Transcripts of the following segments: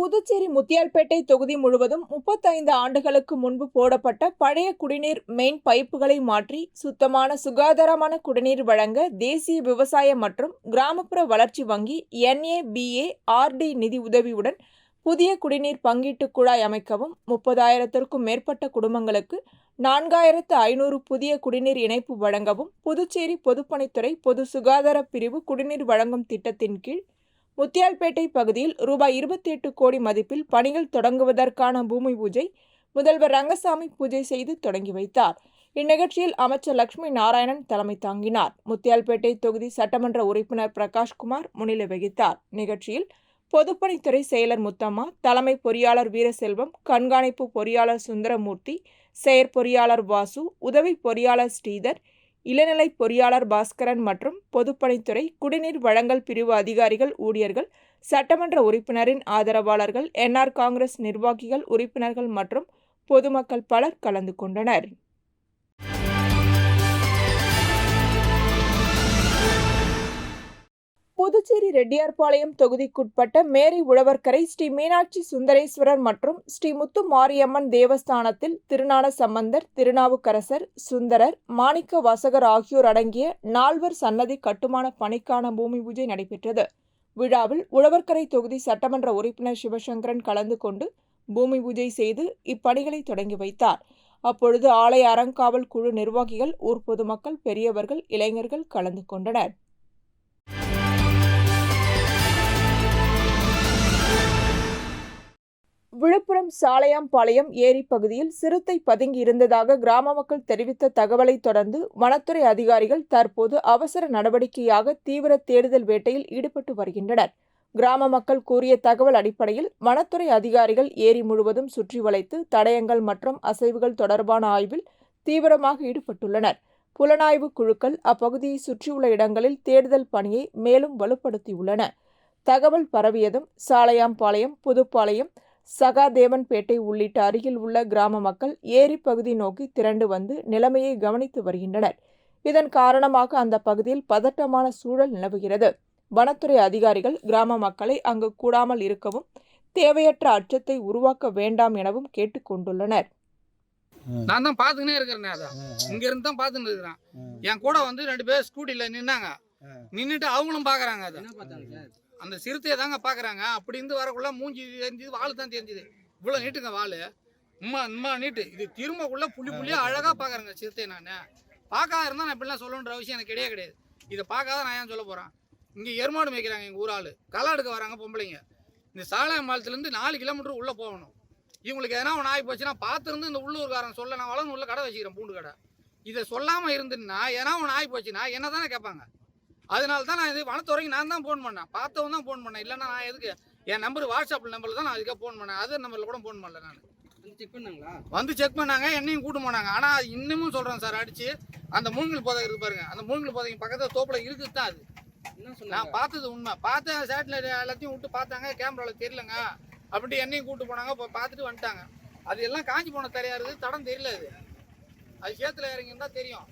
புதுச்சேரி முத்தியால்பேட்டை தொகுதி முழுவதும் 35 ஆண்டுகளுக்கு முன்பு போடப்பட்ட பழைய குடிநீர் மெயின் பைப்புகளை மாற்றி சுத்தமான சுகாதாரமான குடிநீர் வழங்க தேசிய விவசாய மற்றும் கிராமப்புற வளர்ச்சி வங்கி NABARD நிதி உதவியுடன் புதிய குடிநீர் பங்கீட்டு குழாய் அமைக்கவும் 30,000க்கும் மேற்பட்ட குடும்பங்களுக்கு 4,500 புதிய குடிநீர் இணைப்பு வழங்கவும் புதுச்சேரி பொதுப்பணித்துறை பொது சுகாதார பிரிவு குடிநீர் வழங்கும் திட்டத்தின் கீழ் முத்தியால்பேட்டை பகுதியில் ரூபாய் 28 கோடி மதிப்பில் பணிகள் தொடங்குவதற்கான பூமி பூஜை முதல்வர் ரங்கசாமி பூஜை செய்து தொடங்கி வைத்தார். இந்நிகழ்ச்சியில் அமைச்சர் லட்சுமி நாராயணன் தலைமை தாங்கினார். முத்தியால்பேட்டை தொகுதி சட்டமன்ற உறுப்பினர் பிரகாஷ்குமார் முன்னிலை வகித்தார். நிகழ்ச்சியில் பொதுப்பணித்துறை செயலர் முத்தம்மா, தலைமை பொறியாளர் வீரசெல்வம், கண்காணிப்பு பொறியாளர் சுந்தரமூர்த்தி, செயற்பொறியாளர் வாசு, உதவி பொறியாளர் ஸ்ரீதர், இளநிலை பொறியாளர் பாஸ்கரன் மற்றும் பொதுப்பணித்துறை குடிநீர் வழங்கல் பிரிவு அதிகாரிகள், ஊழியர்கள், சட்டமன்ற உறுப்பினரின் ஆதரவாளர்கள், NR காங்கிரஸ் நிர்வாகிகள், உறுப்பினர்கள் மற்றும் பொதுமக்கள் பலர் கலந்து கொண்டனர். புதுச்சேரி ரெட்டியார்பாளையம் தொகுதிக்குட்பட்ட மேரி உழவர்கரை ஸ்ரீ மீனாட்சி சுந்தரேஸ்வரர் மற்றும் ஸ்ரீ முத்து மாரியம்மன் தேவஸ்தானத்தில் திருஞான சம்பந்தர், திருநாவுக்கரசர், சுந்தரர், மாணிக்க வாசகர் ஆகியோர் அடங்கிய 4 சன்னதி கட்டுமான பணிக்கான பூமி பூஜை நடைபெற்றது. விழாவில் உழவர்கரை தொகுதி சட்டமன்ற உறுப்பினர் சிவசங்கரன் கலந்து கொண்டு பூமி பூஜை செய்து இப்பணிகளை தொடங்கி வைத்தார். அப்பொழுது ஆலய அறங்காவல் குழு நிர்வாகிகள், ஊர் பொதுமக்கள், பெரியவர்கள், இளைஞர்கள் கலந்து கொண்டனர். விழுப்புரம் சாலையாம்பாளையம் ஏரி பகுதியில் சிறுத்தை பதுங்கி இருந்ததாக கிராம மக்கள் தெரிவித்த தகவலை தொடர்ந்து வனத்துறை அதிகாரிகள் தற்போது அவசர நடவடிக்கையாக தீவிர தேடுதல் வேட்டையில் ஈடுபட்டு வருகின்றனர். கிராம மக்கள் கூறிய தகவல் அடிப்படையில் வனத்துறை அதிகாரிகள் ஏரி முழுவதும் சுற்றி வளைத்து தடயங்கள் மற்றும் அசைவுகள் தொடர்பான ஆய்வில் தீவிரமாக ஈடுபட்டுள்ளனர். புலனாய்வு குழுக்கள் அப்பகுதியை சுற்றியுள்ள இடங்களில் தேடுதல் பணியை மேலும் வலுப்படுத்தியுள்ளன. தகவல் பரவியதும் சாலையாம்பாளையம், புதுப்பாளையம், சகாதேவன்பேட்டை உள்ளிட்ட அருகில் உள்ள கிராம மக்கள் ஏரி பகுதி நோக்கி திரண்டு வந்து நிலைமையை கவனித்து வருகின்றனர். இதன் காரணமாக அந்த பகுதியில் பதட்டமான சூழல் நிலவுகிறது. வனத்துறை அதிகாரிகள் கிராம மக்களை அங்கு கூடாமல் இருக்கவும் தேவையற்ற அச்சத்தை உருவாக்க வேண்டாம் எனவும் கேட்டுக் கொண்டுள்ளனர். நான் தான் பார்த்துக்கினே இருக்கிறேன். அதான் இங்க இருந்து தான் பார்த்துன்னு இருக்கிறேன். என் கூட வந்து 2 பேர் ஸ்கூட்டில நின்னாங்க. நின்றுட்டு அவங்களும் பார்க்குறாங்க. அதை அந்த சிறுத்தையை தாங்க பார்க்குறாங்க. அப்படி இருந்து வரக்குள்ள மூஞ்சி தெரிஞ்சுது, வாள் தான் தெரிஞ்சுது. இவ்வளோ நீட்டுங்க வாள், இம்மா நீட்டு. இது திரும்பக்குள்ள புள்ளியாக அழகாக பார்க்குறேங்க சிறுத்தையை. நான் பார்க்காத இருந்தால் நான் இப்படிலாம் சொல்லணுன்ற விஷயம் எனக்கு கிடையாது. இதை பார்க்காத நான் ஏன் சொல்ல போகிறேன். இங்கே எருமாடு மேய்க்கிறாங்க எங்கள் ஊராள், களை எடுக்க வராங்க பொம்பளைங்க. இந்த சாலையம்பாளையத்துலேருந்து 4 கிலோமீட்டர் உள்ளே போகணும். இவங்களுக்கு எதனா ஒன்று ஆகி போச்சுன்னா பார்த்துருந்து இந்த உள்ளூர்காரன் சொல்ல, நான் வளர்ந்து உள்ள கடை வச்சுக்கிறேன், பூண்டு கடை. இதை சொல்லாமல் இருந்துன்னா எதனா ஒன்று ஆகி போச்சுன்னா என்ன தானே கேட்பாங்க. அதனால தான் நான் இது வனத்துறைக்கு நான் தான் ஃபோன் பண்ணேன். பார்த்தவன் தான் ஃபோன் பண்ணேன். இல்லைன்னா நான் எதுக்கு என் நம்பர் வாட்ஸ்அப்பில் நம்பரில் தான் நான் அதுக்காக ஃபோன் பண்ணேன். அதர் நம்பரில் கூட ஃபோன் பண்ணல. நான் வந்து செக் பண்ணாங்க, என்னையும் கூட்டு போனாங்க. ஆனால் இன்னமும் சொல்கிறேன் சார், அடித்து அந்த மூங்கில் போதை இருக்குது பாருங்க, அந்த மூங்கில் போதைக்கு பக்கத்தில் தோப்பில் இருக்குது தான். அது நான் பார்த்தது உண்மை. பார்த்து சேட்டலைட் எல்லாத்தையும் விட்டு பார்த்தாங்க, கேமராவில் தெரியலங்க அப்படின்ட்டு என்னையும் கூட்டு போனாங்க. இப்போ பார்த்துட்டு வந்துட்டாங்க. அது எல்லாம் காஞ்சி போன தெரியாது, தடம் தெரியல. அது சேத்துல இறங்கியிருந்தா தெரியும்.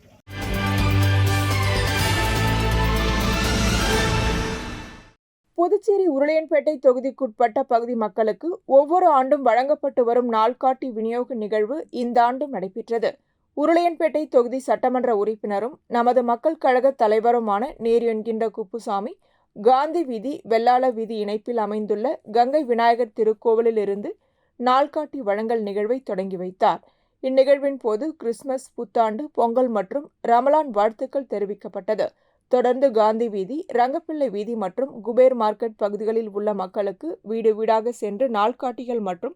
புதுச்சேரி உருளையன்பேட்டை தொகுதிக்குட்பட்ட பகுதி மக்களுக்கு ஒவ்வொரு ஆண்டும் வழங்கப்பட்டு வரும் நாள்காட்டி விநியோக நிகழ்வு இந்த ஆண்டும் நடைபெற்றது. உருளையன்பேட்டை தொகுதி சட்டமன்ற உறுப்பினரும் நமது மக்கள் கழக தலைவருமான நேரு என்கின்ற குப்புசாமி காந்தி வீதி, வெள்ளாள வீதி இணைப்பில் அமைந்துள்ள கங்கை விநாயகர் திருக்கோவிலில் இருந்து நாள்காட்டி வழங்கல் நிகழ்வை தொடங்கி வைத்தார். இந்நிகழ்வின் போது கிறிஸ்துமஸ், புத்தாண்டு, பொங்கல் மற்றும் ரமலான் வாழ்த்துக்கள் தெரிவிக்கப்பட்டது. தொடர்ந்து காந்தி வீதி, ரங்கப்பிள்ளை வீதி மற்றும் குபேர் மார்க்கெட் பகுதிகளில் உள்ள மக்களுக்கு வீடு வீடாக சென்று நாள்காட்டிகள் மற்றும்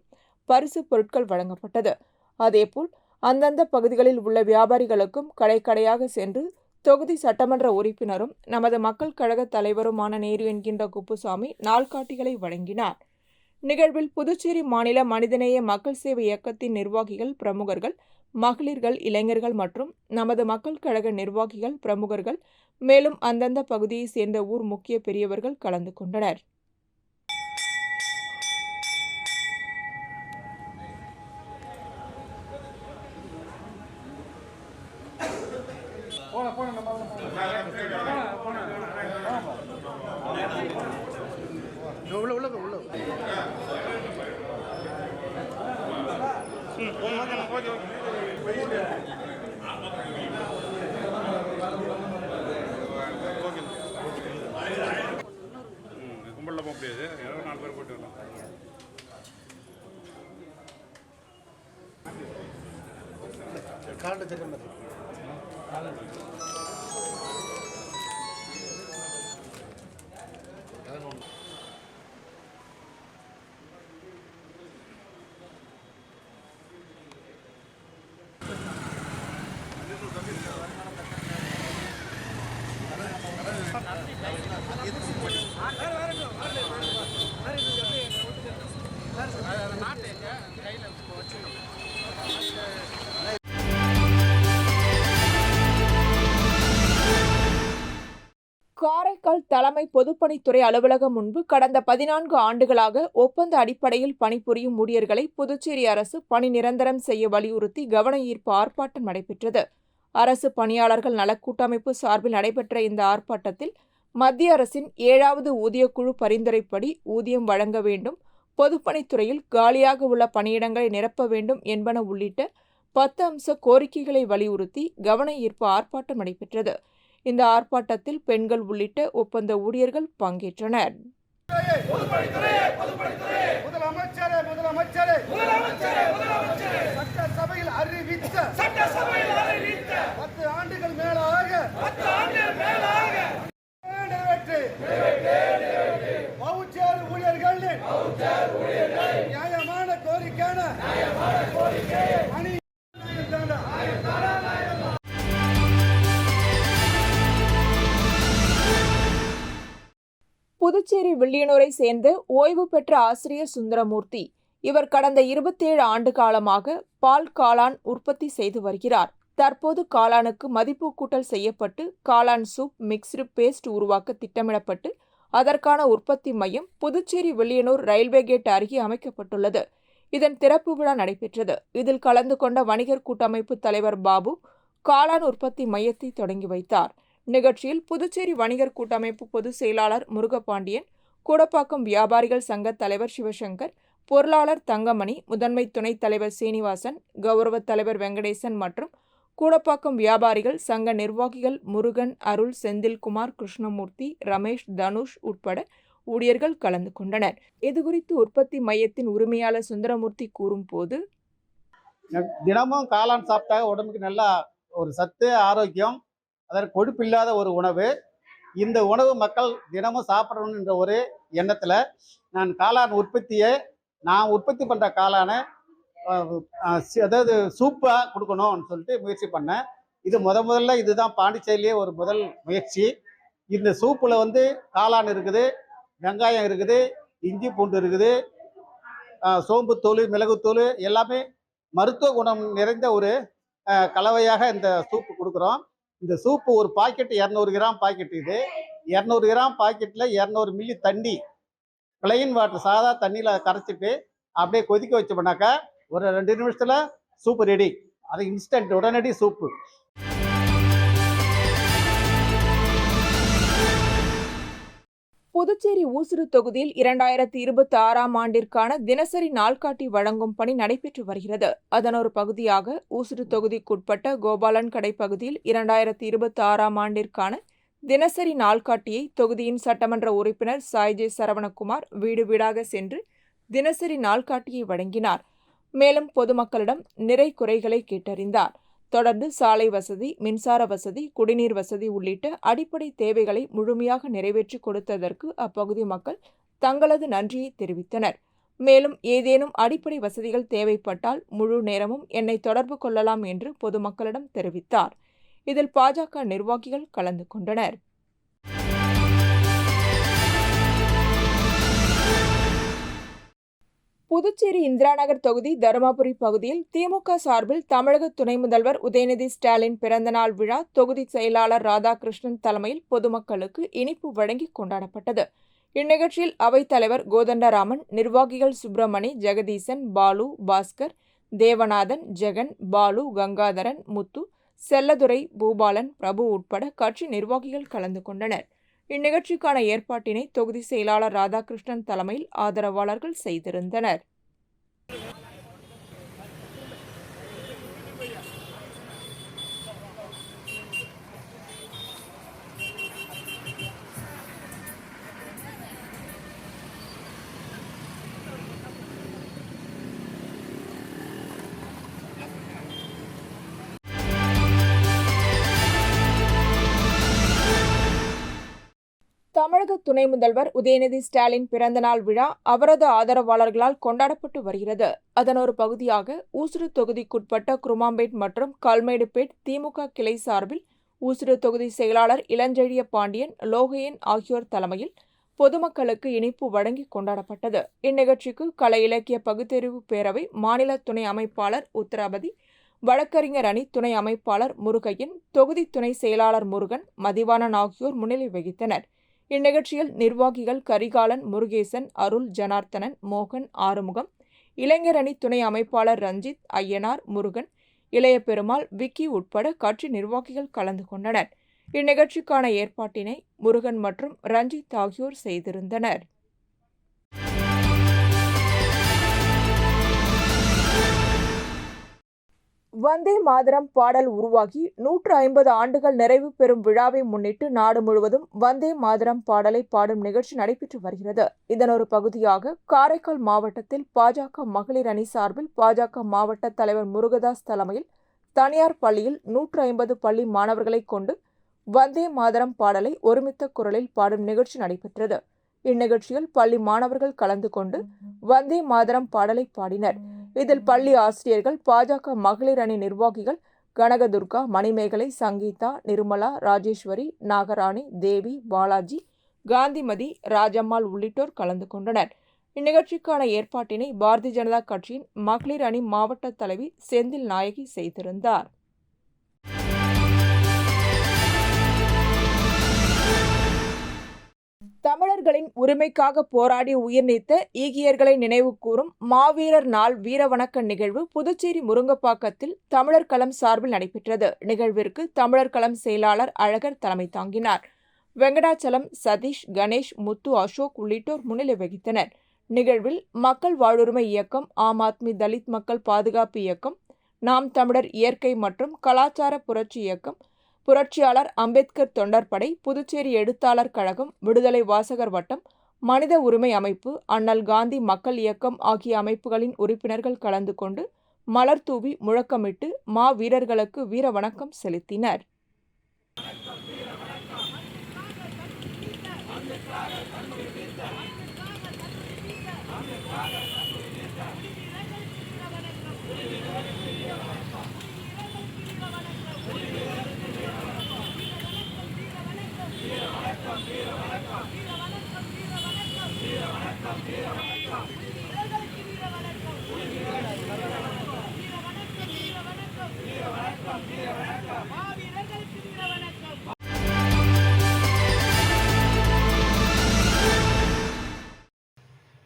பரிசு பொருட்கள் வழங்கப்பட்டது. அதேபோல் அந்தந்த பகுதிகளில் உள்ள வியாபாரிகளுக்கும் கடை கடையாக சென்று தொகுதி சட்டமன்ற உறுப்பினரும் நமது மக்கள் கழக தலைவருமான நேரு என்கின்ற குப்புசாமி நாள்காட்டிகளை வழங்கினார். நிகழ்வில் புதுச்சேரி மாநில மனிதநேய மக்கள் சேவை இயக்கத்தின் நிர்வாகிகள், பிரமுகர்கள், மகளிர்கள், இளைஞர்கள் மற்றும் நமது மக்கள் கழக நிர்வாகிகள், பிரமுகர்கள், மேலும் அந்தந்த பகுதியை சேர்ந்த ஊர் முக்கிய பெரியவர்கள் கலந்து கொண்டனர். உள்ள கும்பலில் போக முடியாது, 4 பேர் போட்டு வரலாம். காரைக்கால் தலைமை பொதுப்பணித்துறை அலுவலகம் முன்பு கடந்த 14 ஆண்டுகளாக ஒப்பந்த அடிப்படையில் பணிபுரியும் ஊழியர்களை புதுச்சேரி அரசு பணி நிரந்தரம் செய்ய வலியுறுத்தி கவன ஈர்ப்பு ஆர்ப்பாட்டம் நடைபெற்றது. அரசு பணியாளர்கள் நலக்கூட்டமைப்பு சார்பில் நடைபெற்ற இந்த ஆர்ப்பாட்டத்தில் மத்திய அரசின் 7வது ஊதியக்குழு பரிந்துரைப்படி ஊதியம் வழங்க வேண்டும், பொதுப்பணித்துறையில் காலியாக உள்ள பணியிடங்களை நிரப்ப வேண்டும் என்பன உள்ளிட்ட 10 அம்ச கோரிக்கைகளை வலியுறுத்தி கவன ஈர்ப்பு ஆர்ப்பாட்டம் நடைபெற்றது. இந்த ஆர்ப்பாட்டத்தில் பெண்கள் உள்ளிட்ட ஒப்பந்த ஊழியர்கள் பங்கேற்றனர். சட்டசபையில் அறிவித்த 10 ஆண்டுகள் மேலாக வவுச்சர் ஊழியர்களின் நியாயமான கோரிக்கையான புதுச்சேரி வில்லியனூரை சேர்ந்த ஓய்வு பெற்ற ஆசிரியர் சுந்தரமூர்த்தி. இவர் கடந்த 27 ஆண்டு காலமாக பால் காளான் உற்பத்தி செய்து வருகிறார். தற்போது காளானுக்கு மதிப்பு கூட்டல் செய்யப்பட்டு காளான் சூப், மிக்ஸ்டு பேஸ்ட் உருவாக்க திட்டமிடப்பட்டு அதற்கான உற்பத்தி மையம் புதுச்சேரி வில்லியனூர் ரயில்வே கேட் அருகே அமைக்கப்பட்டுள்ளது. இதன் திறப்பு விழா நடைபெற்றது. இதில் கலந்து கொண்ட வணிகர் கூட்டமைப்பு தலைவர் பாபு காளான் உற்பத்தி மையத்தை தொடங்கி வைத்தார். நிகழ்ச்சியில் புதுச்சேரி வணிகர் கூட்டமைப்பு பொதுச் செயலாளர் முருகபாண்டியன், கூடப்பாக்கம் வியாபாரிகள் சங்க தலைவர் சிவசங்கர், பொருளாளர் தங்கமணி, முதன்மை துணைத் தலைவர் சீனிவாசன், கௌரவ தலைவர் வெங்கடேசன் மற்றும் கூடப்பாக்கம் வியாபாரிகள் சங்க நிர்வாகிகள் முருகன், அருள், செந்தில்குமார், கிருஷ்ணமூர்த்தி, ரமேஷ், தனுஷ் உட்பட ஊழியர்கள் கலந்து கொண்டனர். இதுகுறித்து உற்பத்தி மையத்தின் உரிமையாளர் சுந்தரமூர்த்தி கூறும்போது, தினமும் காளான் சாப்பிட்டா உடம்புக்கு நல்லா ஒரு சத்து, ஆரோக்கியம், அதற்கு கொழுப்பில்லாத ஒரு உணவு. இந்த உணவு மக்கள் தினமும் சாப்பிடணுன்ற ஒரு எண்ணத்தில் நான் காளான் உற்பத்தியை, நான் உற்பத்தி பண்ணுற காளானை அதாவது சூப்பாக கொடுக்கணும்னு சொல்லிட்டு முயற்சி பண்ணேன். இது முதல்ல இதுதான் பாண்டிச்சேரியிலே ஒரு முதல் முயற்சி. இந்த சூப்பில் வந்து காளான் இருக்குது, வெங்காயம் இருக்குது, இஞ்சி பூண்டு இருக்குது, சோம்புத்தூள், மிளகுத்தூள் எல்லாமே மருத்துவ குணம் நிறைந்த ஒரு கலவையாக இந்த சூப்பு கொடுக்குறோம். இந்த சூப்பு ஒரு பாக்கெட் 200 கிராம் பாக்கெட். இது 200 கிராம் பாக்கெட்டில் 200 மில்லி தண்ணி, பிளைன் வாட்டர், சாதா தண்ணியில் கரைச்சிட்டு அப்படியே கொதிக்க வச்சோம்னாக்கா ஒரு 2 நிமிஷத்தில் சூப்பு ரெடி. அது இன்ஸ்டன்ட், உடனடி சூப்பு. புதுச்சேரி ஊசுடு தொகுதியில் 2026ஆம் ஆண்டிற்கான தினசரி நாள்காட்டி வழங்கும் பணி நடைபெற்று வருகிறது. அதன் ஒரு பகுதியாக ஊசுடு தொகுதிக்குட்பட்ட கோபாலன் கடை பகுதியில் 2026ஆம் ஆண்டிற்கான தினசரி நாள்காட்டியை தொகுதியின் சட்டமன்ற உறுப்பினர் சாய்ஜே சரவணகுமார் வீடு வீடாக சென்று தினசரி நாள்காட்டியை வழங்கினார். மேலும் பொதுமக்களிடம் நிறை குறைகளை கேட்டறிந்தார். தொடர்ந்து சாலை வசதி, மின்சார வசதி, குடிநீர் வசதி உள்ளிட்ட அடிப்படை தேவைகளை முழுமையாக நிறைவேற்றி கொடுத்ததற்கு அப்பகுதி மக்கள் தங்களது நன்றியை தெரிவித்தனர். மேலும் ஏதேனும் அடிப்படை வசதிகள் தேவைப்பட்டால் முழு நேரமும் என்னை தொடர்பு கொள்ளலாம் என்று பொதுமக்களிடம் தெரிவித்தார். இதில் பாஜக நிர்வாகிகள் கலந்து கொண்டனர். புதுச்சேரி இந்திராநகர் தொகுதி தருமபுரி பகுதியில் திமுக சார்பில் தமிழக துணை முதல்வர் உதயநிதி ஸ்டாலின் பிறந்தநாள் விழா தொகுதி செயலாளர் ராதாகிருஷ்ணன் தலைமையில் பொதுமக்களுக்கு இனிப்பு வழங்கி கொண்டாடப்பட்டது. இந்நிகழ்ச்சியில் அவைத்தலைவர் கோதண்டராமன், நிர்வாகிகள் சுப்பிரமணி, ஜெகதீசன், பாலு, பாஸ்கர், தேவநாதன், ஜெகன், பாலு, கங்காதரன், முத்து, செல்லதுரை, பூபாலன், பிரபு உட்பட கட்சி நிர்வாகிகள் கலந்து கொண்டனர். இந்நிகழ்ச்சிக்கான ஏற்பாட்டினை தொகுதி செயலாளர் ராதாகிருஷ்ணன் தலைமையில் ஆதரவாளர்கள் செய்திருந்தனர். தமிழக துணை முதல்வர் உதயநிதி ஸ்டாலின் பிறந்தநாள் விழா அவரது ஆதரவாளர்களால் கொண்டாடப்பட்டு வருகிறது. அதன் ஒரு பகுதியாக ஊசுடு தொகுதிக்குட்பட்ட குருமாம்பேட் மற்றும் கல்மேடுபேட் திமுக கிளை சார்பில் ஊசுடு தொகுதி செயலாளர் இளஞ்செழிய பாண்டியன், லோகையன் ஆகியோர் தலைமையில் பொதுமக்களுக்கு இனிப்பு வழங்கி கொண்டாடப்பட்டது. இந்நிகழ்ச்சிக்கு கலை இலக்கிய பகுத்தறிவு பேரவை மாநில துணை அமைப்பாளர் உத்தராபதி, வழக்கறிஞர் அணி துணை அமைப்பாளர் முருகையன், தொகுதி துணை செயலாளர் முருகன், மதிவாணன் ஆகியோர் முன்னிலை வகித்தனர். இந்நிகழ்ச்சியில் நிர்வாகிகள் கரிகாலன், முருகேசன், அருள், ஜனார்த்தனன், மோகன், ஆறுமுகம், இளைஞர் அணி துணை அமைப்பாளர் ரஞ்சித், ஐயனார், முருகன், இளைய பெருமாள், விக்கி உட்பட கட்சி நிர்வாகிகள் கலந்து கொண்டனர். இந்நிகழ்ச்சிக்கான ஏற்பாட்டினை முருகன் மற்றும் ரஞ்சித் ஆகியோர் செய்திருந்தனர். வந்தே மாதரம் பாடல் உருவாகி 150 ஆண்டுகள் நிறைவு பெறும் விழாவை முன்னிட்டு நாடு முழுவதும் வந்தே மாதரம் பாடலை பாடும் நிகழ்ச்சி நடைபெற்று வருகிறது. இதன் ஒரு பகுதியாக காரைக்கால் மாவட்டத்தில் பாஜக மகளிர் அணி சார்பில் பாஜக மாவட்ட தலைவர் முருகதாஸ் தலைமையில் தனியார் பள்ளியில் 150 பள்ளி மாணவர்களை கொண்டு வந்தே மாதரம் பாடலை ஒருமித்த குரலில் பாடும் நிகழ்ச்சி நடைபெற்றது. இந்நிகழ்ச்சியில் பள்ளி மாணவர்கள் கலந்து கொண்டு வந்தே மாதரம் பாடலை பாடினர். இதில் பள்ளி ஆசிரியர்கள், பாஜக மகளிர் அணி நிர்வாகிகள் கனகதுர்கா, மணிமேகலை, சங்கீதா, நிர்மலா, ராஜேஸ்வரி, நாகராணி, தேவி, பாலாஜி, காந்திமதி, ராஜம்மாள் உள்ளிட்டோர் கலந்து கொண்டனர். இந்நிகழ்ச்சிக்கான ஏற்பாட்டினை பாரதிய ஜனதா கட்சியின் மகளிர் அணி மாவட்ட தலைவி செந்தில் நாயகி செய்திருந்தார். தமிழர்களின் உரிமைக்காக போராடி உயிர் நீத்த ஈகியர்களை நினைவு கூறும் மாவீரர் நாள் வீரவணக்க நிகழ்வு புதுச்சேரி முருங்கப்பாக்கத்தில் தமிழர் களம் சார்பில் நடைபெற்றது. நிகழ்விற்கு தமிழர் களம் செயலாளர் அழகர் தலைமை தாங்கினார். வெங்கடாச்சலம், சதீஷ், கணேஷ், முத்து, அசோக் உள்ளிட்டோர் முன்னிலை வகித்தனர். நிகழ்வில் மக்கள் வாழ்வுரிமை இயக்கம், ஆம் ஆத்மி தலித் மக்கள் பாதுகாப்பு இயக்கம், நாம் தமிழர் இயற்கை மற்றும் கலாச்சார புரட்சி இயக்கம், புரட்சியாளர் அம்பேத்கர் தொண்டர்படை, புதுச்சேரி எழுத்தாளர் கழகம், விடுதலை வாசகர் வட்டம், மனித உரிமை அமைப்பு, அண்ணல் காந்தி மக்கள் இயக்கம் ஆகிய அமைப்புகளின் உறுப்பினர்கள் கலந்து கொண்டு மலர் தூவி முழக்கமிட்டு மாவீரர்களுக்கு வீர வணக்கம் செலுத்தினர்.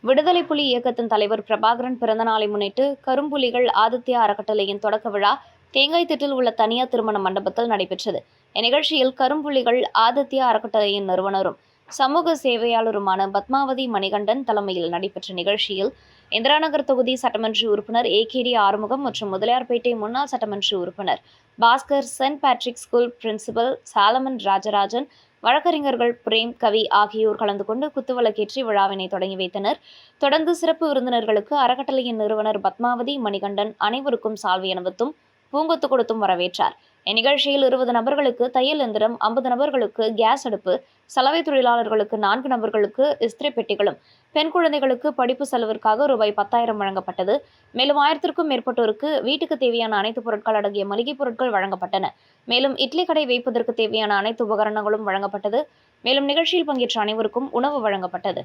விடுதலை புலி இயக்கத்தின் தலைவர் பிரபாகரன் பிறந்தநாளை முன்னிட்டு கரும்புலிகள் ஆதித்யா அறக்கட்டளையின் தொடக்க விழா தேங்காய்திட்டில் உள்ள தனியார் திருமண மண்டபத்தில் நடைபெற்றது. இந்நிகழ்ச்சியில் கரும்புலிகள் ஆதித்யா அறக்கட்டளையின் நிறுவனரும் சமூக சேவையாளருமான பத்மாவதி மணிகண்டன் தலைமையில் நடைபெற்ற நிகழ்ச்சியில் இந்திராநகர் தொகுதி சட்டமன்ற உறுப்பினர் ஏகேடி ஆறுமுகம் மற்றும் முதலியார்பேட்டை முன்னாள் சட்டமன்ற உறுப்பினர் Bhaskar, saint Patrick school principal Solomon Rajarajan, வழக்கறிஞர்கள் பிரேம், கவி ஆகியோர் கலந்து கொண்டு குத்துவிளக்கேற்றி விழாவினை தொடங்கி வைத்தனர். தொடர்ந்து சிறப்பு விருந்தினர்களுக்கு அறக்கட்டளையின் நிறுவனர் பத்மாவதி மணிகண்டன் அனைவருக்கும் சால்வை அணிவித்தும் பூங்கொத்து கொடுத்தும் வரவேற்றார். இந்நிகழ்ச்சியில் 20 நபர்களுக்கு தையல் எந்திரம், 50 நபர்களுக்கு கேஸ் அடுப்பு, சலவை தொழிலாளர்களுக்கு 4 நபர்களுக்கு இஸ்திரி பெட்டிகளும், பெண் குழந்தைகளுக்கு படிப்பு செலவிற்காக ரூபாய் 10,000 வழங்கப்பட்டது. மேலும் 1000க்கும் மேற்பட்டோருக்கு வீட்டுக்கு தேவையான அனைத்து பொருட்கள் அடங்கிய மளிகை பொருட்கள் வழங்கப்பட்டன. மேலும் இட்லி கடை வைப்பதற்கு தேவையான அனைத்து உபகரணங்களும் வழங்கப்பட்டது. மேலும் நிகழ்ச்சியில் பங்கேற்ற அனைவருக்கும் உணவு வழங்கப்பட்டது.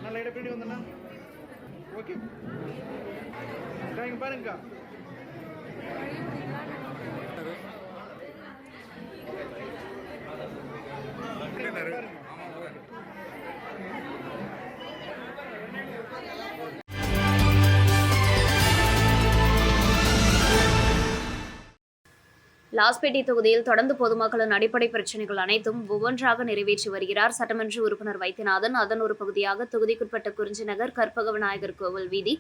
நல்ல இடம் பின்னாடி வந்தா ஓகே பாருங்க. லாஸ்பேட்டை தொகுதியில் தொடர்ந்து பொதுமக்களின் அடிப்படை பிரச்சினைகள் அனைத்தும் ஒவ்வொன்றாக நிறைவேற்றி வருகிறார் சட்டமன்ற உறுப்பினர் வைத்தியநாதன். அதன் ஒரு பகுதியாக தொகுதிக்குட்பட்ட குறிஞ்சி நகர், கற்பக விநாயகர் கோவில் வீதி,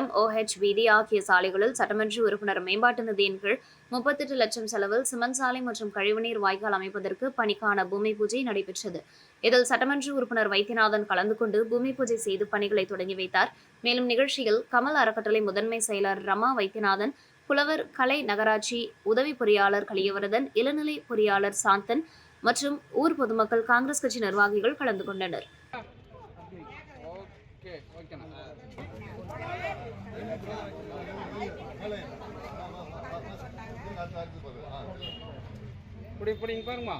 MOH வீதி ஆகிய சாலைகளில் சட்டமன்ற உறுப்பினர் மேம்பாட்டு நிதியின் கீழ் 38 லட்சம் செலவில் சிமெண்ட் சாலை மற்றும் கழிவுநீர் வாய்க்கால் அமைப்பதற்கு பணிக்கான பூமி பூஜை நடைபெற்றது. இதில் சட்டமன்ற உறுப்பினர் வைத்தியநாதன் கலந்து கொண்டு பூமி பூஜை செய்து பணிகளை தொடங்கி வைத்தார். மேலும் நிகழ்ச்சியில் கமல் அறக்கட்டளை முதன்மை செயலர் ரமா வைத்தியநாதன், புலவர் கலை நகராட்சி உதவி பொறியாளர் கலியவரதன், இளநிலை பொறியாளர் சாந்தன் மற்றும் ஊர் பொதுமக்கள், காங்கிரஸ் கட்சி நிர்வாகிகள் கலந்து கொண்டனர். பாருமா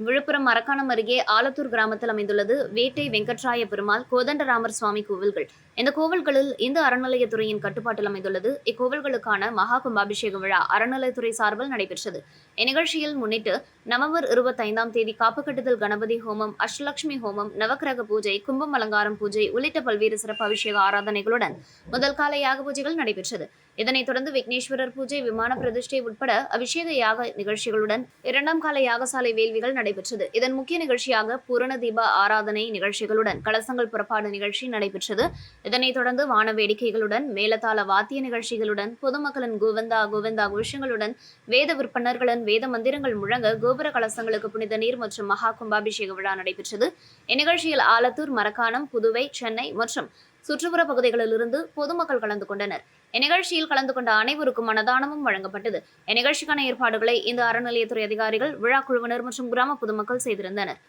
விழுப்புரம் மரக்காணம் அருகே ஆலத்தூர் கிராமத்தில் அமைந்துள்ளது வேட்டை வெங்கட்ராய பெருமாள், கோதண்டராமர் சுவாமி கோவில்கள். இந்த கோவில்களில் இந்து அறநிலையத்துறையின் கட்டுப்பாட்டில் அமைந்துள்ளது. இக்கோவில்களுக்கான மகா கும்பாபிஷேக விழா அறநிலையத்துறை சார்பில் நடைபெற்றது. இந்நிகழ்ச்சியில் முன்னிட்டு நவம்பர் 25ஆம் தேதி காப்பு கட்டுதல், கணபதி ஹோமம், அஷ்டலட்சுமி ஹோமம், நவக்கிரக பூஜை, கும்பம் அலங்காரம் பூஜை உள்ளிட்ட பல்வேறு சிறப்பு அபிஷேக ஆராதனைகளுடன் முதல் கால யாக பூஜைகள் நடைபெற்றது. இதனைத் தொடர்ந்து விக்னேஸ்வரர் பூஜை, விமான பிரதிஷ்டை உட்பட அபிஷேக யாக நிகழ்ச்சிகளுடன் 2ஆம் கால யாகசாலை வேள்விகள் நடைபெற்றது. இதன் முக்கிய நிகழ்ச்சியாக பூரண தீப ஆராதனை நிகழ்ச்சிகளுடன் கலசங்கள் புறப்பாடு நிகழ்ச்சி நடைபெற்றது. இதனைத் தொடர்ந்து வான வேடிக்கைகளுடன், மேலதாள வாத்திய நிகழ்ச்சிகளுடன், பொதுமக்களின் கோவிந்தா கோவிந்தா கோஷங்களுடன், வேத விற்பனர்களின் வேத மந்திரங்கள் முழங்க கோபுர கலசங்களுக்கு புனித நீர் மற்றும் மகா கும்பாபிஷேக விழா நடைபெற்றது. இந்நிகழ்ச்சியில் ஆலத்தூர், மரக்காணம், புதுவை, சென்னை மற்றும் சுற்றுப்புற பகுதிகளிலிருந்து பொதுமக்கள் கலந்து கொண்டனர். இந்நிகழ்ச்சியில் கலந்து கொண்ட அனைவருக்கும் அன்னதானமும் வழங்கப்பட்டது. இந்நிகழ்ச்சிக்கான ஏற்பாடுகளை இந்த அறநிலையத்துறை அதிகாரிகள், விழா குழுவினர் மற்றும் கிராம பொதுமக்கள் செய்திருந்தனர்.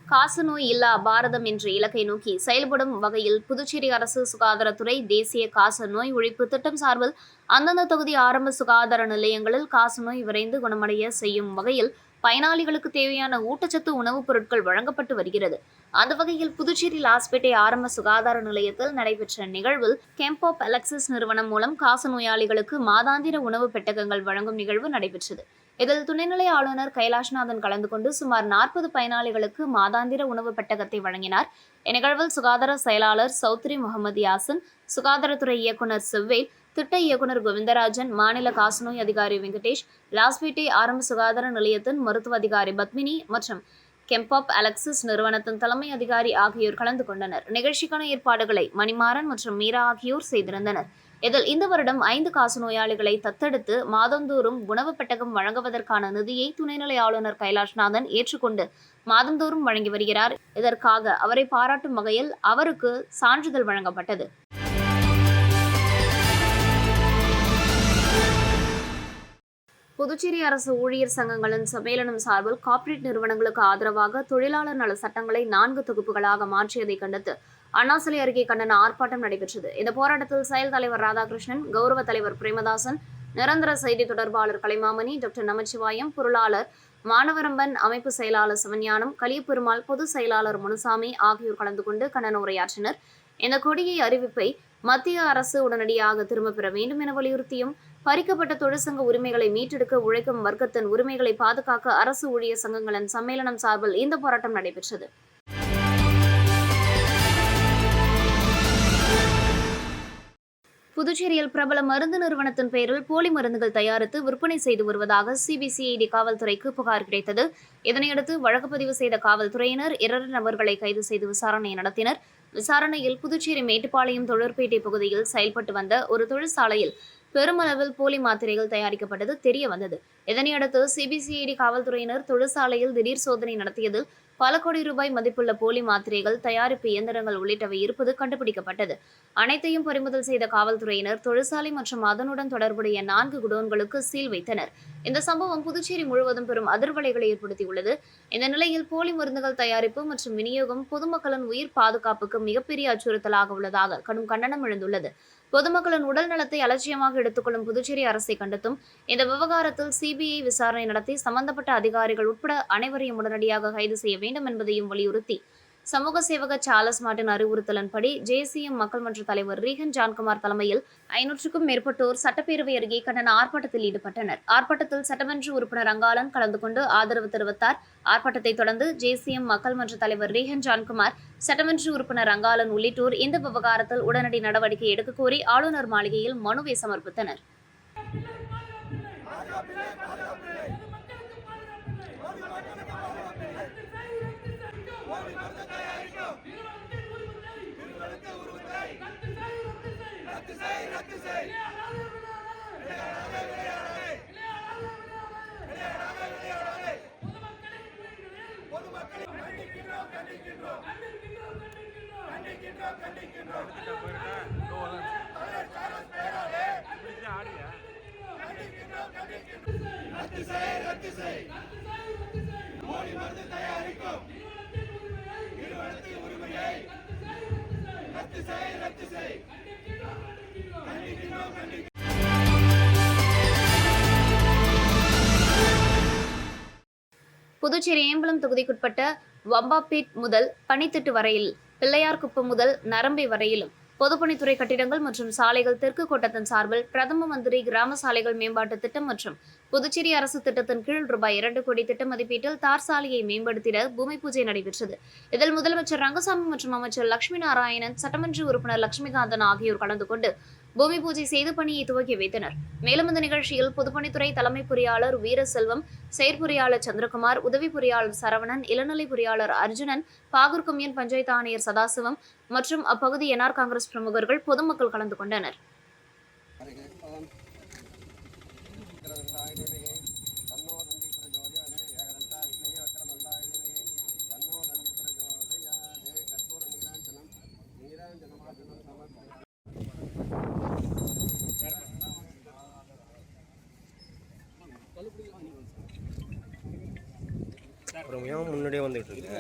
காசநோய் இல்லா பாரதம் என்ற இலக்கை நோக்கி செயல்படும் வகையில் புதுச்சேரி அரசு சுகாதாரத்துறை தேசிய காசநோய் ஒழிப்பு திட்டம் சார்பில் அந்தந்த தொகுதி ஆரம்ப சுகாதார நிலையங்களில் காசநோய் விரைந்து குணமடைய செய்யும் வகையில் பயனாளிகளுக்கு தேவையான ஊட்டச்சத்து உணவுப் பொருட்கள் வழங்கப்பட்டு வருகிறது. அந்த வகையில் புதுச்சேரி லாஸ்பேட்டை ஆரம்ப சுகாதார நிலையத்தில் நடைபெற்ற நிகழ்வில் கெம்பாப் அலெக்சிஸ் நிறுவனம் மூலம் காசநோயாளிகளுக்கு மாதாந்திர உணவு பெட்டகங்கள் வழங்கும் நிகழ்வு நடைபெற்றது. இதில் துணைநிலை ஆளுநர் கைலாஷ்நாதன் கலந்து கொண்டு சுமார் 40 பயனாளிகளுக்கு மாதாந்திர உணவு பெட்டகத்தை வழங்கினார். இந்நிகழ்வில் சுகாதார செயலாளர் சௌத்ரி முகமது யாசின், சுகாதாரத்துறை இயக்குநர் செவ்வேல், திட்ட இயக்குநர் கோவிந்தராஜன், மாநில காசநோய் அதிகாரி வெங்கடேஷ், லாஸ்பேட்டை ஆரம்ப சுகாதார நிலையத்தின் மருத்துவ அதிகாரி பத்மினி மற்றும் கெம்பாப் அலெக்சிஸ் நிறுவனத்தின் தலைமை அதிகாரி ஆகியோர் கலந்து கொண்டனர். நிகழ்ச்சிக்கான ஏற்பாடுகளை மணிமாறன் மற்றும் மீரா ஆகியோர் செய்திருந்தனர். இதில் இந்த வருடம் 5 காசநோயாளிகளை தத்தெடுத்து மாதந்தோறும் உணவு பெட்டகம் வழங்குவதற்கான நிதியை துணைநிலை ஆளுநர் கைலாஷ்நாதன் ஏற்றுக்கொண்டு மாதந்தோறும் வழங்கி வருகிறார். இதற்காக அவரை பாராட்டும் வகையில் அவருக்கு சான்றிதழ் வழங்கப்பட்டது. புதுச்சேரி அரசு ஊழியர் சங்கங்களின் சம்மேளனம் சார்பில் கார்ப்பரேட் நிறுவனங்களுக்கு ஆதரவாக தொழிலாளர் நல சட்டங்களை 4 தொகுப்புகளாக மாற்றியதை கண்டித்து அண்ணாசிலை அருகே கண்டன ஆர்ப்பாட்டம் நடைபெற்றது. இந்த போராட்டத்தில் செயல் தலைவர் ராதாகிருஷ்ணன், கௌரவ தலைவர் பிரேமதாசன், நிரந்தர செய்தி தொடர்பாளர் கலைமாமணி, டாக்டர் நமச்சிவாயம், பொருளாளர் மானவரம்பன், அமைப்பு செயலாளர் சிவஞானம், கலியபெருமாள், பொதுச் செயலாளர் முனுசாமி ஆகியோர் கலந்து கொண்டு கண்டன உரையாற்றினர். இந்த கொடியை அறிவிப்பை மத்திய அரசு உடனடியாக திரும்பப் பெற வேண்டும் என வலியுறுத்தியும், பறிக்கப்பட்ட தொழிற்சங்க உரிமைகளை மீட்டெடுக்க உழைக்கும் வர்க்கத்தின் உரிமைகளை பாதுகாக்க அரசு ஊழியர் சங்கங்களின் சம்மேளனம் சார்பில் இந்த போராட்டம் நடைபெற்றது. புதுச்சேரியில் பிரபல மருந்து நிறுவனத்தின் பெயரில் போலி மருந்துகள் தயாரித்து விற்பனை செய்து வருவதாக சிபிசிஐடி காவல்துறைக்கு புகார் கிடைத்தது. இதனையடுத்து வழக்கு பதிவு செய்த காவல்துறையினர் 2 நபர்களை கைது செய்து விசாரணை நடத்தினர். விசாரணையில் புதுச்சேரி மேட்டுப்பாளையம் தொழிற்பேட்டை பகுதியில் செயல்பட்டு வந்த ஒரு தொழிற்சாலையில் பெருமளவில் போலி மாத்திரைகள் தயாரிக்கப்பட்டது தெரிய வந்தது. இதனையடுத்து சிபிசிஐடி காவல்துறையினர் தொழிற்சாலையில் திடீர் சோதனை நடத்தியதில் பல கோடி ரூபாய் மதிப்புள்ள போலி மாத்திரைகள், தயாரிப்பு இயந்திரங்கள் உள்ளிட்டவை இருப்பது கண்டுபிடிக்கப்பட்டது. அனைத்தையும் பறிமுதல் செய்த காவல்துறையினர் தொழிற்சாலை மற்றும் அதனுடன் தொடர்புடைய 4 குடோன்களுக்கு சீல் வைத்தனர். இந்த சம்பவம் புதுச்சேரி முழுவதும் பெரும் அதிர்வலைகளை ஏற்படுத்தியுள்ளது. இந்த நிலையில் போலி மருந்துகள் தயாரிப்பு மற்றும் விநியோகம் பொதுமக்களின் உயிர் பாதுகாப்புக்கு மிகப்பெரிய அச்சுறுத்தலாக உள்ளதாக கடும் கண்டனம் எழுந்துள்ளது. பொதுமக்களின் உடல் நலத்தை அலட்சியமாக எடுத்துக்கொள்ளும் புதுச்சேரி அரசை கண்டித்தும் இந்த விவகாரத்தில் சிபிஐ விசாரணை நடத்தி சம்பந்தப்பட்ட அதிகாரிகள் உட்பட அனைவரையும் உடனடியாக கைது செய்ய வேண்டும் என்பதையும் வலியுறுத்தி சமூக சேவகர் சார்லஸ் மார்டின் அறிவுறுத்தலின்படி ஜேசிஎம் மக்கள் மன்ற தலைவர் ரீகன் ஜான்குமார் தலைமையில் 500க்கும் மேற்பட்டோர் சட்டப்பேரவை அருகே கண்டன ஆர்ப்பாட்டத்தில் ஈடுபட்டனர். ஆர்ப்பாட்டத்தில் சட்டமன்ற உறுப்பினர் அங்காளன் கலந்து கொண்டு ஆதரவு தெரிவித்தார். ஆர்ப்பாட்டத்தை தொடர்ந்து ஜேசிஎம் மக்கள் மன்ற தலைவர் ரீகன் ஜான்குமார், சட்டமன்ற உறுப்பினர் அங்காளன் உள்ளிட்டோர் இந்த விவகாரத்தில் உடனடி நடவடிக்கை எடுக்க கோரி ஆளுநர் மாளிகையில் மனுவை சமர்ப்பித்தனர். புதுச்சேரி ஏம்பலம் தொகுதிக்குட்பட்ட வம்பாப்பேட் முதல் பனித்திட்டு வரையில், பிள்ளையார்குப்பம் முதல் நரம்பை வரையிலும் பொதுப்பணித்துறை கட்டிடங்கள் மற்றும் சாலைகள் தெற்கு கோட்டத்தின் சார்பில் பிரதம மந்திரி கிராம சாலைகள் மேம்பாட்டு திட்டம் மற்றும் புதுச்சேரி அரசு திட்டத்தின் கீழ் ரூபாய் 2 கோடி திட்ட மதிப்பீட்டில் தார் சாலையை மேம்படுத்திட பூமி பூஜை நடைபெற்றது. இதில் முதலமைச்சர் ரங்கசாமி மற்றும் அமைச்சர் லட்சுமி நாராயணன், சட்டமன்ற உறுப்பினர் லட்சுமிகாந்தன் ஆகியோர் கலந்து கொண்டு பூமி பூஜை செய்து பணியை துவக்கி வைத்தனர். மேலும் இந்த நிகழ்ச்சியில் பொதுப்பணித்துறை தலைமை பொறியாளர் வீரசெல்வம், செயற்பொறியாளர் சந்திரகுமார், உதவி பொறியாளர் சரவணன், இளநிலை பொறியாளர் அர்ஜுனன், பாகூர் கொம்யூன் பஞ்சாயத்து ஆணையர் சதாசிவம் மற்றும் அப்பகுதி என்ஆர் காங்கிரஸ் பிரமுகர்கள், பொதுமக்கள் கலந்து கொண்டனர். அப்புறம் ஏன் முன்னாடியே வந்துட்டு இருக்கு?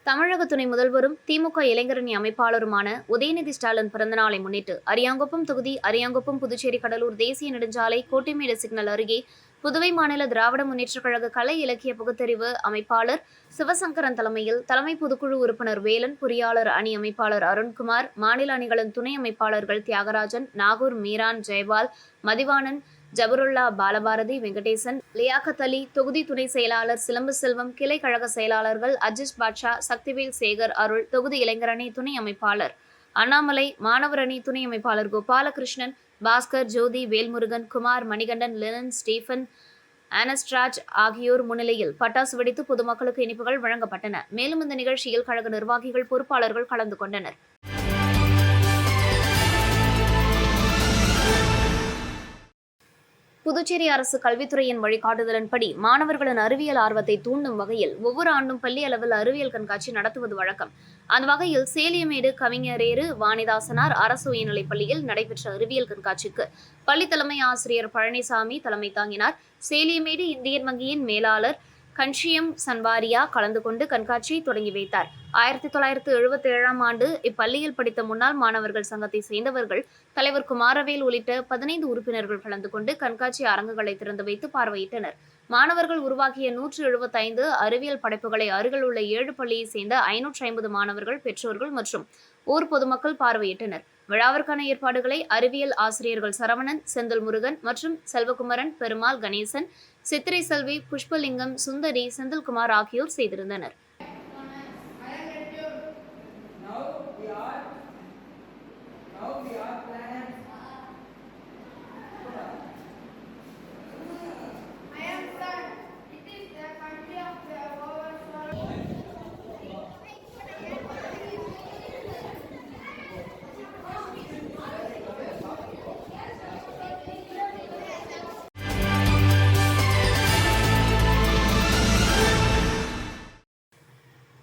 தமிழக துணை முதல்வரும் திமுக இளைஞரணி அமைப்பாளருமான உதயநிதி ஸ்டாலின் பிறந்தநாளை முன்னிட்டு அரியாங்குப்பம் தொகுதி அரியாங்குப்பம் புதுச்சேரி கடலூர் தேசிய நெடுஞ்சாலை கோட்டைமேடு சிக்னல் அருகே புதுவை மாநில திராவிட முன்னேற்றக் கழக கலை இலக்கிய பகுத்தறிவு அமைப்பாளர் சிவசங்கரன் தலைமையில் தலைமை பொதுக்குழு உறுப்பினர் வேலன், பொறியாளர் அணி அமைப்பாளர் அருண்குமார், மாநில அணிகளின் துணை அமைப்பாளர்கள் தியாகராஜன், நாகூர் மீரான், ஜெயபால், மதிவாணன், ஜபருல்லா, பாலபாரதி, வெங்கடேசன், லியாக்கத் அலி, தொகுதி துணை செயலாளர் சிலம்பு செல்வம், கிளை கழக செயலாளர்கள் அஜிஸ் பாட்ஷா, சக்திவேல் சேகர், அருள், தொகுதி இளைஞரணி துணை அமைப்பாளர் அண்ணாமலை, மாணவர் அணி துணை அமைப்பாளர் கோபாலகிருஷ்ணன், பாஸ்கர், ஜோதி, வேல்முருகன், குமார், மணிகண்டன், லெனன், ஸ்டீஃபன், ஆனஸ்ட்ராஜ் ஆகியோர் முன்னிலையில் பட்டாசு வெடித்து பொதுமக்களுக்கு இனிப்புகள் வழங்கப்பட்டன. மேலும் இந்த நிகழ்ச்சியில் கழக நிர்வாகிகள், பொறுப்பாளர்கள் கலந்து கொண்டனர். புதுச்சேரி அரசு கல்வித்துறையின் வழிகாட்டுதலின்படி மாணவர்களின் அறிவியல் ஆர்வத்தை தூண்டும் வகையில் ஒவ்வொரு ஆண்டும் பள்ளி அளவில் அறிவியல் கண்காட்சி நடத்துவது வழக்கம். அந்த வகையில் சேலியமேடு கவிஞரேறு வாணிதாசனார் அரசு உயர்நிலைப் பள்ளியில் நடைபெற்ற அறிவியல் கண்காட்சிக்கு பள்ளி தலைமை ஆசிரியர் பழனிசாமி தலைமை தாங்கினார். சேலியமேடு இந்தியன் வங்கியின் மேலாளர் கன்ஷியம் சன்வாரியா கலந்து கொண்டு கண்காட்சியை தொடங்கி வைத்தார். 1977ஆம் ஆண்டு இப்பள்ளியில் படித்த முன்னாள் மாணவர்கள் சங்கத்தை சேர்ந்தவர்கள், தலைவர் குமாரவேல் உள்ளிட்ட 15 உறுப்பினர்கள் கலந்து கொண்டு கண்காட்சி அரங்குகளை திறந்து வைத்து பார்வையிட்டனர். மாணவர்கள் உருவாக்கிய 175 அறிவியல் படைப்புகளை அருகில் உள்ள 7 பள்ளியை சேர்ந்த 550 மாணவர்கள், பெற்றோர்கள் மற்றும் ஊர் பொதுமக்கள் பார்வையிட்டனர். விழாவிற்கான ஏற்பாடுகளை அறிவியல் ஆசிரியர்கள் சரவணன், செந்தில் முருகன் மற்றும் செல்வகுமரன், பெருமாள், கணேசன், சித்திரை செல்வி, புஷ்பலிங்கம், சுந்தரி, செந்தில்குமார் ஆகியோர் செய்திருந்தனர்.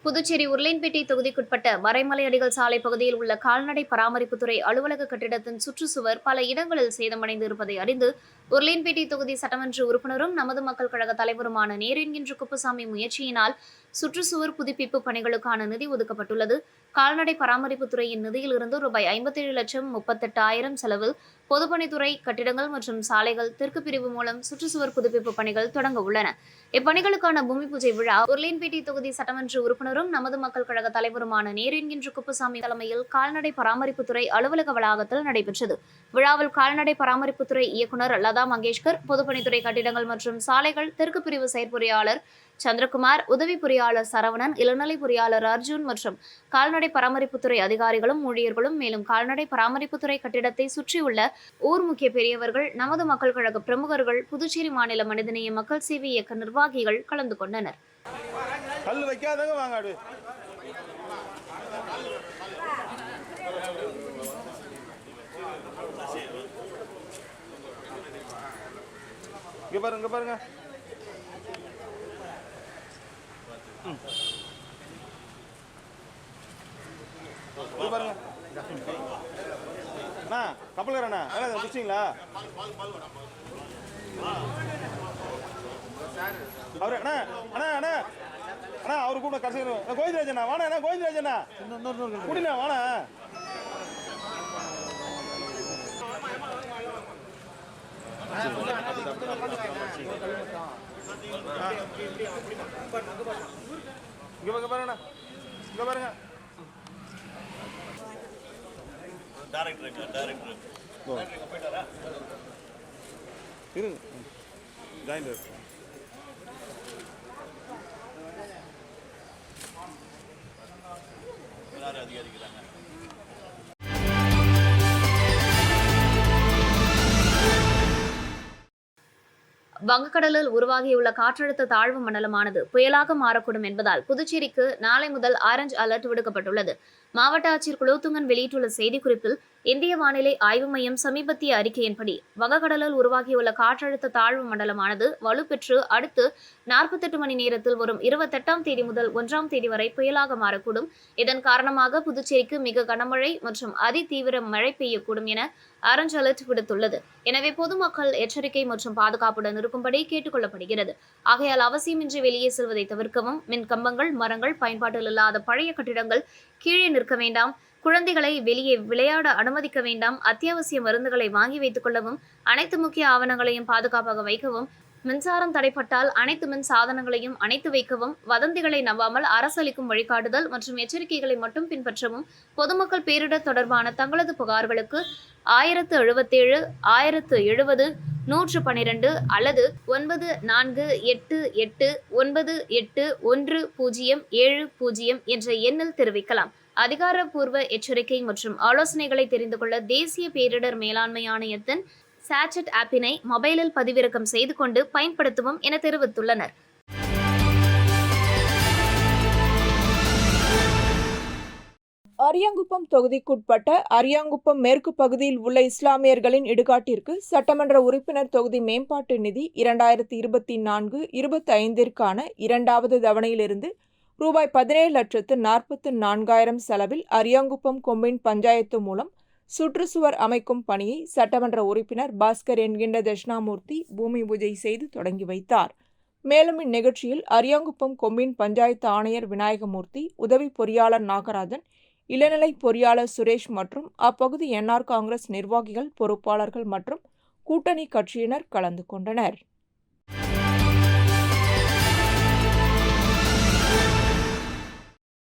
புதுச்சேரி உருளையன்பேட்டை தொகுதிக்குட்பட்ட மறைமலையடிகள் சாலை பகுதியில் உள்ள கால்நடை பராமரிப்புத்துறை அலுவலக கட்டிடத்தின் சுற்றுச்சுவர் பல இடங்களில் சேதமடைந்து இருப்பதை அறிந்து உருளையன்பேட்டை தொகுதி சட்டமன்ற உறுப்பினரும் நமது மக்கள் கழக தலைவருமான நேரு என்கின்ற குப்புசாமி முயற்சியினால் சுற்றுச்சுவர் புதுப்பிப்பு பணிகளுக்கான நிதி ஒதுக்கப்பட்டுள்ளது. கால்நடை பராமரிப்புத்துறையின் நிதியில் இருந்து ரூபாய் 57,38,000 செலவில் பொதுப்பணித்துறை கட்டிடங்கள் மற்றும் சாலைகள் தெற்கு பிரிவு மூலம் சுற்றுச்சுவர் புதுப்பிப்பு பணிகள் தொடங்க உள்ளன. இப்பணிகளுக்கான பூமி பூஜை விழா உருளையன்பேட்டை தொகுதி சட்டமன்ற உறுப்பினரும் நமது மக்கள் கழக தலைவருமான நேரு என்கின்ற குப்புசாமி தலைமையில் கால்நடை பராமரிப்புத்துறை அலுவலக வளாகத்தில் நடைபெற்றது. விழாவில் கால்நடை பராமரிப்புத்துறை இயக்குநர் லதா மங்கேஷ்கர், பொதுப்பணித்துறை கட்டிடங்கள் மற்றும் சாலைகள் தெற்கு பிரிவு செயற்பொறியாளர் சந்திரகுமார், உதவி பொறியாளர் சரவணன், இளநிலை பொறியாளர் அர்ஜுன் மற்றும் கால்நடை பராமரிப்புத்துறை அதிகாரிகளும் ஊழியர்களும், மேலும் கால்நடை பராமரிப்புத்துறை கட்டிடத்தை சுற்றியுள்ள ஊர் முக்கிய பெரியவர்கள், நமது மக்கள் கழக பிரமுகர்கள், புதுச்சேரி மாநில மனிதநேய மக்கள் சேவை இயக்க நிர்வாகிகள் கலந்து கொண்டனர். கல் வைக்காதங்க வாங்க அப்படி. இங்க பாருங்க, இங்க பாருங்க. இங்க பாருங்க அண்ணா, கப்பல்காரண்ணா முடிச்சிங்களா? அவரு அண்ணா அண்ணா அண்ணா அண்ணா அவரு கூட கடைசி கோவிந்தராஜண்ணா வாண்ணா, அண்ணா கோவிந்தராஜண்ணா குடிண்ணா வாண்ணா. இங்க பாருங்கண்ணா, இங்க பாருங்க. இருங்க ஜாயிண்ட் வங்கக்கடலில் உருவாகியுள்ள காற்றழுத்த தாழ்வு மண்டலமானது புயலாக மாறக்கூடும் என்பதால் புதுச்சேரிக்கு நாளை முதல் ஆரஞ்சு அலர்ட் விடுக்கப்பட்டுள்ளது. மாவட்ட ஆட்சியர் குலோத்துங்கன் வெளியிட்டுள்ள செய்திக்குறிப்பில், இந்திய வானிலை ஆய்வு மையம் சமீபத்திய அறிக்கையின்படி வங்கக்கடலில் உருவாகியுள்ள காற்றழுத்த தாழ்வு மண்டலமானது வலுப்பெற்று அடுத்து 48 மணி நேரத்தில் வரும் 28ஆம் தேதி முதல் 1ஆம் தேதி வரை புயலாக மாறக்கூடும். இதன் காரணமாக புதுச்சேரிக்கு மிக கனமழை மற்றும் அதிதீவிர மழை பெய்யக்கூடும் என ஆரஞ்சு அலர்ட் விடுத்துள்ளது. எனவே பொதுமக்கள் எச்சரிக்கை மற்றும் பாதுகாப்புடன் இருக்கும்படி கேட்டுக் கொள்ளப்படுகிறது. ஆகையால் அவசியமின்றி வெளியே செல்வதை தவிர்க்கவும், மின் கம்பங்கள், மரங்கள், பயன்பாட்டில் இல்லாத பழைய கட்டிடங்கள் கீழே நிற்க வேண்டாம், குழந்தைகளை வெளியே விளையாட அனுமதிக்க வேண்டாம், அத்தியாவசிய மருந்துகளை வாங்கி வைத்துக் கொள்ளவும், அனைத்து முக்கிய ஆவணங்களையும் பாதுகாப்பாக வைக்கவும், மின்சாரம் தடைப்பட்டால் அனைத்து மின் சாதனங்களையும் அணைத்து வைக்கவும், வதந்திகளை நம்பாமல் அரசளிக்கும் வழிகாட்டுதல் மற்றும் எச்சரிக்கைகளை மட்டும் பின்பற்றவும், பொதுமக்கள் பேரிடர் தொடர்பான தங்களது புகார்களுக்கு 1077 1070 112 அல்லது 9488981070 என்ற எண்ணில் தெரிவிக்கலாம். அதிகாரப்பூர்வ எச்சரிக்கை மற்றும் ஆலோசனைகளை தெரிந்து கொள்ள தேசிய பேரிடர் மேலாண்மை ஆணையத்தின் சாட்ஜெட் ஆப்பினை மொபைலில் பதிவிறக்கம் செய்து கொண்டு பயன்படுத்தவும் என தெரிவித்துள்ளனர். அரியாங்குப்பம் தொகுதிக்குட்பட்ட அரியாங்குப்பம் மேற்கு பகுதியில் உள்ள இஸ்லாமியர்களின் இடுகாட்டிற்கு சட்டமன்ற உறுப்பினர் தொகுதி மேம்பாட்டு நிதி 2024-25ற்கான 2வது தவணையிலிருந்து ரூபாய் 17,44,000 செலவில் அரியாங்குப்பம் கொம்யூன் பஞ்சாயத்து மூலம் சுற்றுச்சுவர் அமைக்கும் பணியை சட்டமன்ற உறுப்பினர் பாஸ்கர் என்கின்ற தட்சிணாமூர்த்தி பூமி பூஜை செய்து தொடங்கி வைத்தார். மேலும் இந்நிகழ்ச்சியில் அரியாங்குப்பம் கொம்யூன் பஞ்சாயத்து ஆணையர் விநாயகமூர்த்தி, உதவி பொறியாளர் நாகராஜன், இளநிலை பொறியாளர் சுரேஷ் மற்றும் அப்பகுதி என்ஆர் காங்கிரஸ் நிர்வாகிகள், பொறுப்பாளர்கள் மற்றும் கூட்டணி கட்சியினர் கலந்து கொண்டனர்.